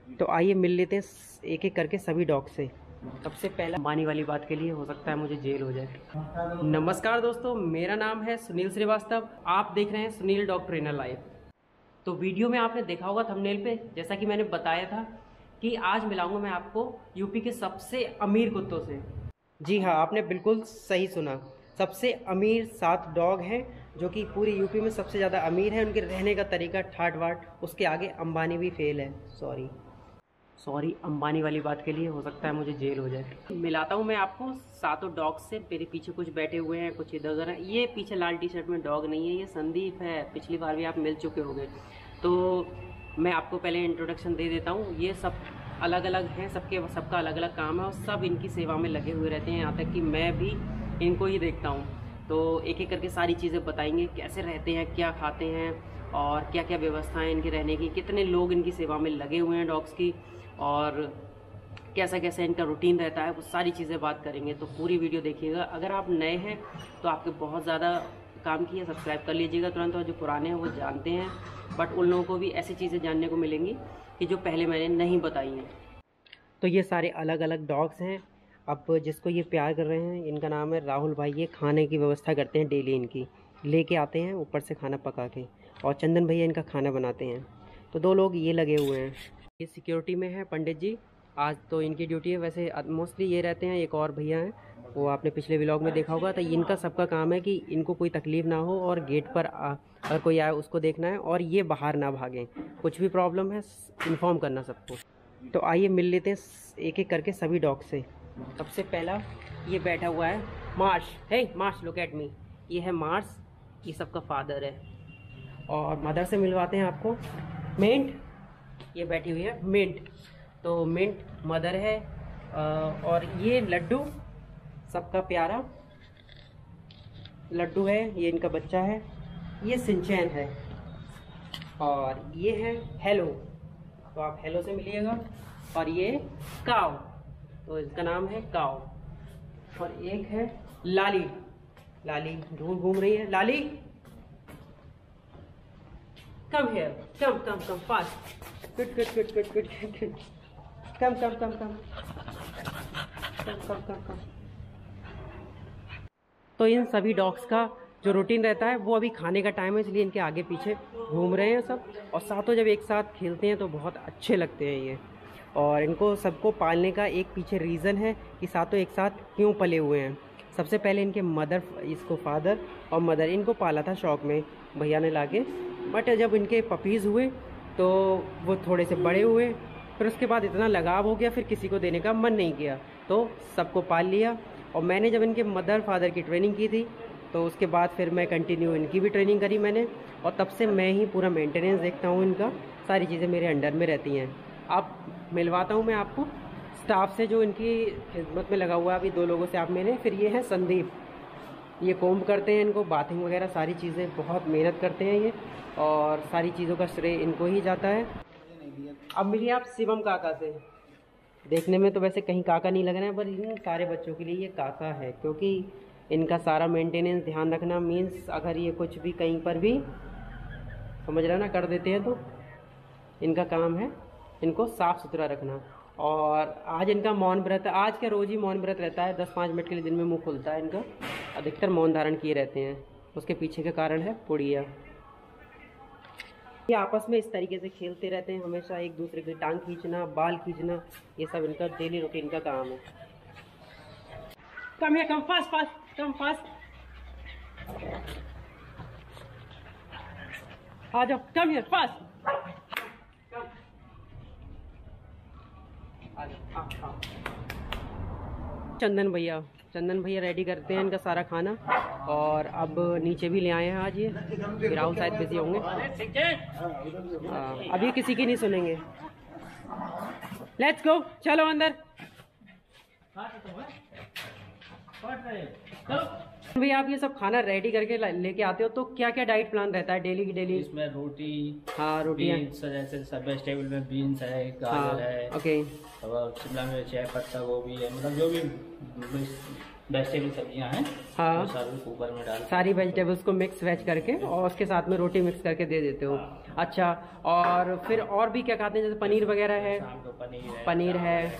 तो आइए मिल लेते हैं एक एक करके सभी डॉग से। सबसे पहला अंबानी वाली बात के लिए हो सकता है मुझे जेल हो जाए। नमस्कार दोस्तों, मेरा नाम है सुनील श्रीवास्तव। आप देख रहे हैं सुनील डॉग ट्रेनर लाइव। तो वीडियो में आपने देखा होगा थंबनेल पे, जैसा कि मैंने बताया था कि आज मिलाऊंगा मैं आपको यूपी के सबसे अमीर कुत्तों से। जी हाँ, आपने बिल्कुल सही सुना। सबसे अमीर 7 डॉग हैं जो कि पूरी यूपी में सबसे ज़्यादा अमीर है। उनके रहने का तरीका ठाट बाट, उसके आगे अंबानी भी फेल है। सॉरी अंबानी वाली बात के लिए हो सकता है मुझे जेल हो जाए। मिलाता हूँ मैं आपको सातों डॉग से। मेरे पीछे कुछ बैठे हुए हैं, कुछ इधर उधर हैं। ये पीछे लाल टी शर्ट में डॉग नहीं है, ये संदीप है। पिछली बार भी आप मिल चुके होंगे। तो मैं आपको पहले इंट्रोडक्शन दे देता हूँ। ये सब अलग अलग हैं, सबका अलग अलग काम है और सब इनकी सेवा में लगे हुए रहते हैं। यहाँ तक कि मैं भी इनको ही देखता हूँ। तो एक एक करके सारी चीज़ें बताएंगे, कैसे रहते हैं, क्या खाते हैं और क्या क्या व्यवस्थाएं इनके रहने की, कितने लोग इनकी सेवा में लगे हुए हैं डॉग्स की, और कैसा कैसा इनका रूटीन रहता है, वो सारी चीज़ें बात करेंगे। तो पूरी वीडियो देखिएगा। अगर आप नए हैं तो आपके बहुत ज़्यादा काम किए, सब्सक्राइब कर लीजिएगा तुरंत। और जो पुराने हैं वो जानते हैं, बट उन लोगों को भी ऐसी चीज़ें जानने को मिलेंगी कि जो पहले मैंने नहीं बताई हैं। तो ये सारे अलग अलग डॉग्स हैं। अब जिसको ये प्यार कर रहे हैं, इनका नाम है राहुल भाई। ये खाने की व्यवस्था करते हैं, डेली इनकी लेके आते हैं ऊपर से खाना पका के, और चंदन भैया इनका खाना बनाते हैं। तो 2 लोग ये लगे हुए हैं। ये सिक्योरिटी में है पंडित जी, आज तो इनकी ड्यूटी है। वैसे मोस्टली ये रहते हैं। एक और भैया हैं, वो आपने पिछले व्लॉग में देखा होगा। तो इनका सबका काम है कि इनको कोई तकलीफ ना हो, और गेट पर अगर कोई आए उसको देखना है, और ये बाहर ना भागें। कुछ भी प्रॉब्लम है इन्फॉर्म करना सबको। तो आइए मिल लेते हैं एक एक करके सभी डॉग से। सबसे पहला ये बैठा हुआ है Marsh. Hey Marsh, look at me. ये है मार्श, ये सबका फादर है। और मदर से मिलवाते हैं आपको। मिंट, ये बैठी हुई है मिंट। तो मिंट मदर है। और ये लड्डू, सबका प्यारा लड्डू है, ये इनका बच्चा है। ये सिंचैन है। और ये है हेलो, तो आप हेलो से मिलिएगा। और ये काव, तो इसका नाम है काव। और एक है लाली। लाली दूर घूम रही है। Lali come here, come fast, good, come. तो इन सभी डॉग्स का जो रूटीन रहता है, वो अभी खाने का टाइम है, इसलिए इनके आगे पीछे घूम रहे हैं सब। और सातों जब एक साथ खेलते हैं तो बहुत अच्छे लगते हैं ये। और इनको सबको पालने का एक पीछे रीज़न है कि सातों एक साथ क्यों पले हुए हैं। सबसे पहले इनके इसको फादर और मदर इनको पाला था शौक में, भैया ने लाके। बट जब इनके पपीज़ हुए तो वो थोड़े से बड़े हुए, फिर उसके बाद इतना लगाव हो गया, फिर किसी को देने का मन नहीं किया, तो सबको पाल लिया। और मैंने जब इनके मदर फादर की ट्रेनिंग की थी, तो उसके बाद फिर मैं कंटिन्यू इनकी भी ट्रेनिंग करी मैंने। और तब से मैं ही पूरा मेंटेनेंस देखता हूँ इनका, सारी चीज़ें मेरे अंडर में रहती हैं। अब मिलवाता हूँ मैं आपको स्टाफ से जो इनकी खिदमत में लगा हुआ है। अभी 2 लोगों से आप मिले। फिर ये है संदीप, ये कोम्ब करते हैं इनको, बाथिंग वगैरह सारी चीज़ें, बहुत मेहनत करते हैं ये, और सारी चीज़ों का श्रेय इनको ही जाता है। अब मिलिए आप शिवम काका से। देखने में तो वैसे कहीं काका नहीं लग रहा है, पर इन सारे बच्चों के लिए ये काका है, क्योंकि इनका सारा मेंटेनेंस ध्यान रखना मीन्स अगर ये कुछ भी कहीं पर भी समझ रहे ना कर देते हैं, तो इनका काम है इनको साफ़ सुथरा रखना। और आज इनका मौन व्रत, आज का रोज़ ही मौन व्रत रहता है। 10-5 मिनट के लिए दिन में मुंह खुलता है इनका, अधिकतर मौन धारण किए रहते हैं। उसके पीछे का कारण है पुड़िया। ये आपस में इस तरीके से खेलते रहते हैं हमेशा, एक दूसरे की टांग खींचना, बाल खींचना, ये सब इनका डेली रूटीन का काम है। कम फास्ट आ जाओ, कम हियर फास्ट, चंदन भैया रेडी करते हैं इनका सारा खाना। और अब नीचे भी ले आए हैं आज ये, राहुल शायद बिजी होंगे। अभी किसी की नहीं सुनेंगे। लेट्स गो, चलो अंदर। भैया आप ये सब खाना रेडी करके लेके आते हो, तो क्या क्या डाइट प्लान रहता है डेली की डेली? इसमें रोटी, हाँ रोटियाँ, जैसे सब वेजिटेबल में बीन्स है, गाजर है, ओके, और शिमला मिर्च है, पत्ता गोभी है, मतलब जो भी वेजिटेबल सब्जियां हैं। हाँ, वो सारी कुकर में डाल सारी वेजिटेबल्स को मिक्स वेज करके और उसके साथ में रोटी मिक्स करके दे देते हो। अच्छा, और फिर और भी क्या खाते हैं, जैसे पनीर वगैरह है? शाम को पनीर है,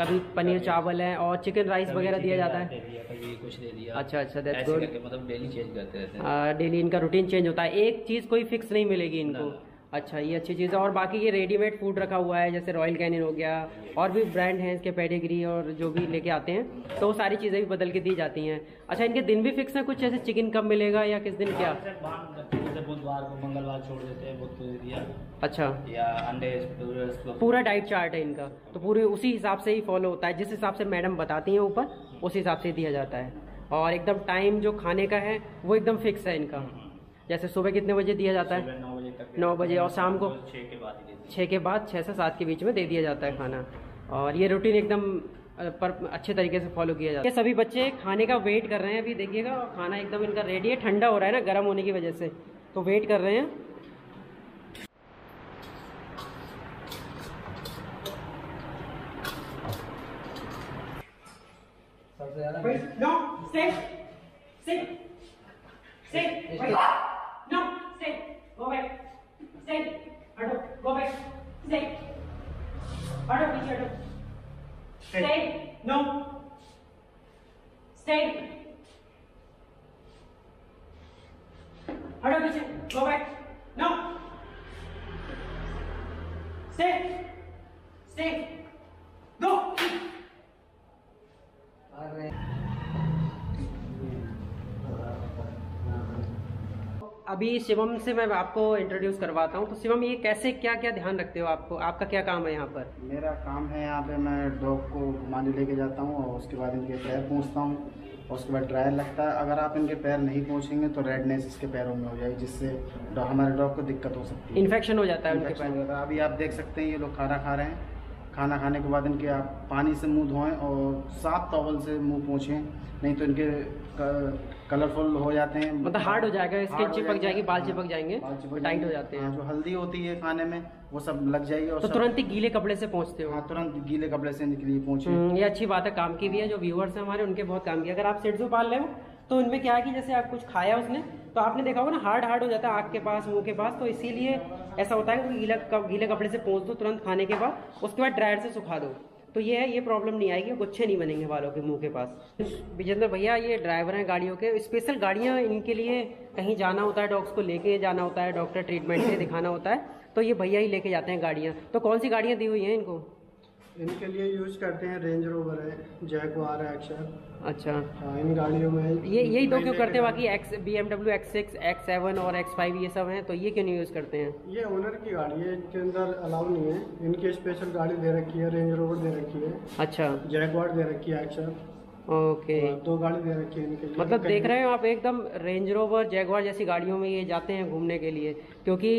कभी पनीर चावल है, और चिकन राइस वगैरह दिया जाता है? कभी कुछ दे दिया। अच्छा, दैट्स गुड। मतलब डेली चेंज करते रहते हैं। डेली इनका रूटीन चेंज होता है, एक चीज़ कोई फिक्स नहीं मिलेगी इनको। अच्छा, ये अच्छी चीज़ है। और बाकी ये रेडीमेड फूड रखा हुआ है, जैसे रॉयल कैनिन हो गया, और भी ब्रांड हैं इसके, पेडिग्री और जो भी लेके आते हैं, तो वो सारी चीज़ें भी बदल के दी जाती हैं। अच्छा, इनके दिन भी फिक्स है कुछ, जैसे चिकन कब मिलेगा या किस दिन क्या? जैसे बुधवार को, मंगलवार छोड़ देते हैं, बुध को दे दिया। अच्छा, या अंडे पूरा डाइट चार्ट है इनका, तो पूरे उसी हिसाब से ही फॉलो होता है, जिस हिसाब से मैडम बताती हैं ऊपर, उस हिसाब से दिया जाता है। और एकदम टाइम जो खाने का है वो एकदम फिक्स है इनका। जैसे सुबह कितने बजे दिया जाता है? 9 बजे तक। 9 बजे, और शाम को 6 के बाद ही देते हैं। 6 के बाद, 6 से 7 के बीच में दे दिया जाता है खाना। और ये रूटीन एकदम पर अच्छे तरीके से फॉलो किया जाता है। ये सभी बच्चे खाने का वेट कर रहे हैं, अभी देखिएगा, और खाना एकदम इनका रेडी है। ठंडा हो रहा है ना गर्म होने की वजह से, तो वेट कर रहे हैं। सबसे ज्यादा No, stay, sit, wait, no, stay, go back, stay, हटो, go back, stay, हटो पीछे हटो, stay, no, stay, हटो पीछे, go back, no, stay, go. अभी शिवम से मैं आपको इंट्रोड्यूस करवाता हूँ। तो शिवम, ये कैसे क्या क्या ध्यान रखते हो, आपका क्या काम है यहाँ पर? मेरा काम है यहाँ पे, मैं डॉग को घुमाने लेके जाता हूँ और उसके बाद इनके पैर पोंछता हूँ, और उसके बाद ट्रायल लगता है। अगर आप इनके पैर नहीं पोंछेंगे तो रेडनेस इसके पैरों में हो जाएगी, जिससे हमारे डॉग को दिक्कत हो सकती है, इन्फेक्शन हो जाता है उनके इन्फेक्शन पैर। हो जाता है। अभी आप देख सकते हैं ये लोग खाना खा रहे हैं, खाना खाने के बाद इनके आप पानी से मुंह धोएं और साफ टॉवल से मुंह पोंछें, नहीं तो इनके कलरफुल हो जाते हैं, मतलब हार्ड हो जाएगा, स्किन चिपक जाएगी, जाएगी, बाल चिपक जाएंगे, टाइट हो जाते हैं। जो हल्दी होती है खाने में वो सब लग जाएगी, और तो तुरंत ही गीले कपड़े से पहुँचते हो? हाँ, तुरंत गीले कपड़े से इनके लिए पोंछें। ये अच्छी बात है, काम की भी है। जो व्यूअर्स हैं हमारे, उनके बहुत काम की। अगर आप शिट्जू पाल रहे हो तो उनमें क्या है कि जैसे आप कुछ खाया उसने, तो आपने देखा होगा ना, हार्ड हो जाता है आँख के पास, मुंह के पास, तो इसीलिए ऐसा होता है कि गीले कपड़े से पोंछ दो तुरंत खाने के बाद, उसके बाद ड्रायर से सुखा दो, तो ये है, ये प्रॉब्लम नहीं आएगी, गुच्छे नहीं बनेंगे बालों के मुंह के पास। विजेंद्र भैया ये ड्राइवर हैं गाड़ियों के, स्पेशल गाड़ियाँ इनके लिए, कहीं जाना होता है, डॉग्स को लेके जाना होता है, डॉक्टर ट्रीटमेंट के दिखाना होता है, तो ये भैया ही लेके जाते हैं गाड़ियाँ। तो कौन सी गाड़ियाँ दी हुई हैं इनको? इनके लिए यूज करते हैं रेंज रोवर है, जैगवार है, एक्शन। अच्छा, हाँ, इन गाड़ियों में यही दो क्यों करते हैं? बाकी BMW X6, X7 और X5 ये सब हैं, तो ये क्यों नहीं यूज़ करते हैं? ये ओनर की गाड़ी है, इनके अंदर अलाउ नहीं है। इनकी स्पेशल गाड़ी दे रखी है, रेंज रोवर दे रखी है, अच्छा, जैगवार दे रखी है, एक्शन। ओके, 2 गाड़ी दे रखी है इनके लिए। मतलब देख रहे हो आप, एकदम रेंज रोवर, जैगवार जैसी गाड़ियों में ये जाते हैं घूमने के लिए, क्योंकि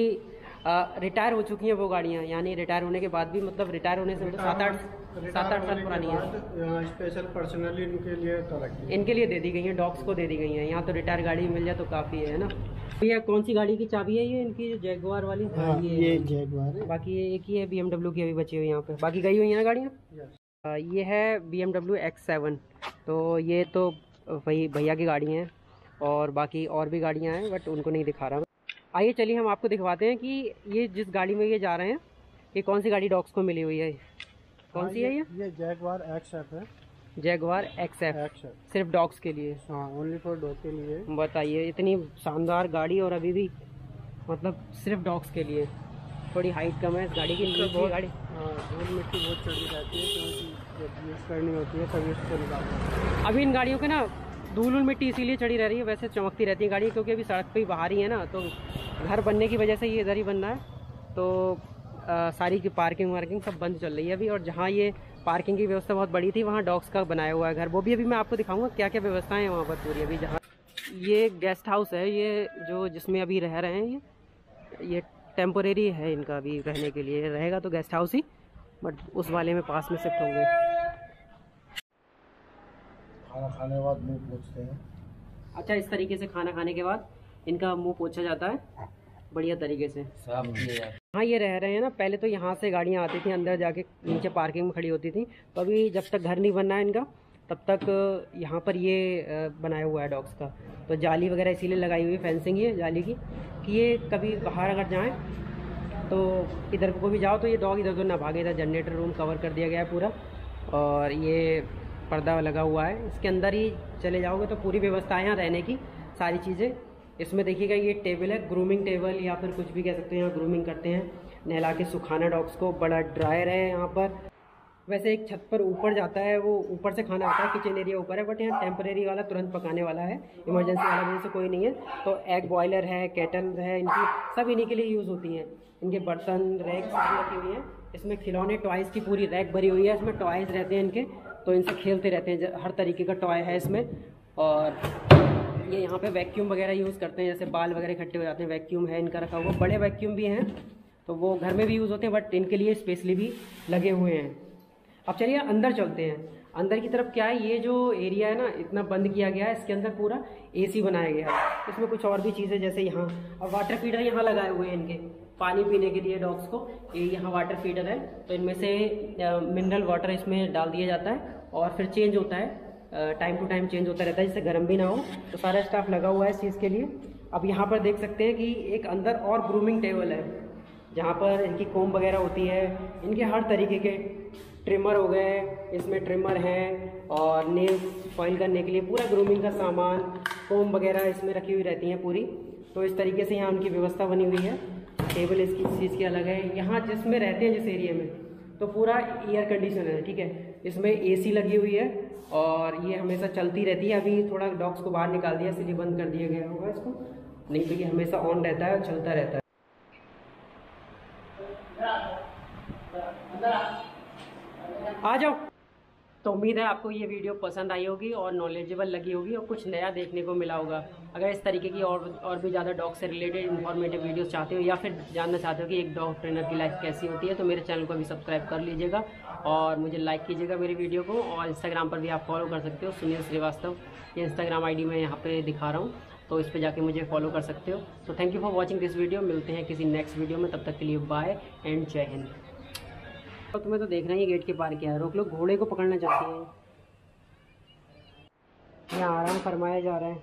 रिटायर हो चुकी हैं वो गाड़ियाँ, यानी रिटायर होने के बाद भी, मतलब रिटायर होने से 7-8 साल पुरानी है। स्पेशल पर्सनली इनके लिए तो रखी है, इनके लिए दे दी गई है, डॉग्स को दे दी गई है। यहाँ तो रिटायर गाड़ी मिल जाए तो काफ़ी है ना। भैया कौन सी गाड़ी की चाबी है ये इनकी, जो जैगवार वाली? हाँ, ये जैगवार है। बाकी ये एक ही है BMW की अभी बची हुई यहाँ पे, बाकी गई हुई है ना गाड़ियाँ। ये है BMW X7, तो ये तो वही भैया की गाड़ी हैं, और बाकी और भी गाड़ियाँ हैं, बट उनको नहीं दिखा रहा मैं। आइए चलिए हम आपको दिखवाते हैं कि ये जिस गाड़ी में ये जा रहे हैं, ये कौन सी गाड़ी डॉग्स को मिली हुई है। कौन सी है ये जैगवार XF है। जैगवार XF, सिर्फ डॉग्स के लिए? हाँ, ओनली फॉर डॉग के लिए। बताइए, इतनी शानदार गाड़ी और अभी भी मतलब सिर्फ डॉग्स के लिए। थोड़ी हाइट कम है इस गाड़ी की, बहुत गाड़ी। हाँ, धूल मिट्टी बहुत चढ़ी रहती है, क्योंकि जब यूज़ करनी होती है तभी इसको निकालना है। अभी इन गाड़ियों के ना धूल मिट्टी इसीलिए चढ़ी रह रही है, वैसे चमकती रहती है गाड़ी, क्योंकि अभी सड़क पे ही बाहर ही है ना, तो घर बनने की वजह से ये इधर ही बन रहा है, तो सारी की पार्किंग वार्किंग सब बंद चल रही है अभी। और जहाँ ये पार्किंग की व्यवस्था बहुत बड़ी थी, वहाँ डॉग्स का बनाया हुआ है घर, वो भी अभी मैं आपको दिखाऊंगा क्या क्या व्यवस्थाएं हैं वहाँ पर पूरी। अभी जहाँ ये गेस्ट हाउस है, ये जो जिसमें अभी रह रहे हैं, ये टेम्पोरेरी है इनका, अभी रहने के लिए रहेगा तो गेस्ट हाउस ही, बट उस वाले में पास में शिफ्ट होंगे। खाना खाने के बाद मुंह पोंछते हैं। अच्छा, इस तरीके से खाना खाने के बाद इनका मुंह पोंछा जाता है बढ़िया तरीके से, साफ किया जाता है। हाँ, ये रह रहे हैं ना, पहले तो यहाँ से गाड़ियाँ आती थी, अंदर जाके नीचे पार्किंग में खड़ी होती थी, तो अभी जब तक घर नहीं बनना है इनका, तब तक यहाँ पर ये बनाया हुआ है डॉग्स का, तो जाली वगैरह इसीलिए लगाई हुई फेंसिंग है जाली की कि ये कभी बाहर अगर जाएँ तो इधर को भी जाओ तो ये डॉग इधर उधर ना भागे। इधर जनरेटर रूम कवर कर दिया गया है पूरा, और ये पर्दा लगा हुआ है, इसके अंदर ही चले जाओगे तो पूरी व्यवस्था है यहाँ रहने की, सारी चीज़ें। इसमें देखिएगा ये टेबल है, ग्रूमिंग टेबल या फिर कुछ भी कह सकते हैं, यहाँ ग्रूमिंग करते हैं, नहला के सुखाना डॉग्स को। बड़ा ड्रायर है यहाँ पर। वैसे एक छत पर ऊपर जाता है, वो ऊपर से खाना आता है, किचन एरिया ऊपर है, बट यहाँ टेम्परेरी वाला तुरंत पकाने वाला है, इमरजेंसी वाला वजह से कोई नहीं है। तो एग बॉयलर है, केटल है, इनकी सब इन्हीं के लिए यूज़ होती हैं। इनके बर्तन रैक सारी रखी हुई हैं। इसमें खिलौने टॉयज़ की पूरी रैक भरी हुई है, इसमें टॉयज़ रहते हैं इनके, तो इनसे खेलते रहते हैं, हर तरीके का टॉय है इसमें। और ये यहाँ पे वैक्यूम वगैरह यूज़ करते हैं, जैसे बाल वगैरह इकट्ठे हो जाते हैं, वैक्यूम है इनका रखा हुआ। बड़े वैक्यूम भी हैं, तो वो घर में भी यूज़ होते हैं, बट इनके लिए स्पेशली भी लगे हुए हैं। अब चलिए अंदर चलते हैं। अंदर की तरफ क्या है, ये जो एरिया है ना, इतना बंद किया गया है, इसके अंदर पूरा एसी बनाया गया है। इसमें कुछ और भी चीज़ें, जैसे यहाँ अब वाटर फीडर यहाँ लगाए हुए हैं इनके, पानी पीने के लिए डॉग्स को। ये यहाँ वाटर फीडर है, तो इनमें से मिनरल वाटर इसमें डाल दिया जाता है और फिर चेंज होता है, टाइम टू टाइम चेंज होता रहता है, जिससे गर्म भी ना हो। तो सारा स्टाफ लगा हुआ है इस चीज़ के लिए। अब यहाँ पर देख सकते हैं कि एक अंदर और ग्रूमिंग टेबल है, जहाँ पर इनकी कोम वगैरह होती है, इनके हर तरीके के ट्रिमर हो गए, इसमें ट्रिमर हैं, और नेल्स फॉइल करने के लिए पूरा ग्रूमिंग का सामान, कोम वगैरह इसमें रखी हुई रहती हैं पूरी। तो इस तरीके से यहाँ उनकी व्यवस्था बनी हुई है। टेबल इसकी चीज़ की अलग है। यहाँ जिसमें रहते हैं जिस एरिया में, तो पूरा एयर कंडीशनर है, ठीक है। इसमें एसी लगी हुई है और ये हमेशा चलती रहती है। अभी थोड़ा डॉग्स को बाहर निकाल दिया, इसलिए बंद कर दिया गया होगा इसको, नहीं तो ये हमेशा ऑन रहता है और चलता रहता है। आ जाओ। तो उम्मीद है आपको ये वीडियो पसंद आई होगी और नॉलेजेबल लगी होगी और कुछ नया देखने को मिला होगा। अगर इस तरीके की और भी ज़्यादा डॉग से रिलेटेड इन्फॉर्मेटिव वीडियोस चाहते हो, या फिर जानना चाहते हो कि एक डॉग ट्रेनर की लाइफ कैसी होती है, तो मेरे चैनल को भी सब्सक्राइब कर लीजिएगा और मुझे लाइक कीजिएगा मेरी वीडियो को। और इंस्टाग्राम पर भी आप फॉलो कर सकते हो, सुनील श्रीवास्तव, ये इंस्टाग्राम ID मैं यहाँ पर दिखा रहा हूँ, तो इस पर जाके मुझे फॉलो कर सकते हो। तो thank you for watching this video. मिलते हैं किसी नेक्स्ट वीडियो में, तब तक के लिए बाय एंड जय हिंद। तो तुम्हें तो देखना ही गेट के पार क्या है, रोक लो, घोड़े को पकड़ना चाहती हैं। यहाँ आराम फरमाया जा रहा है।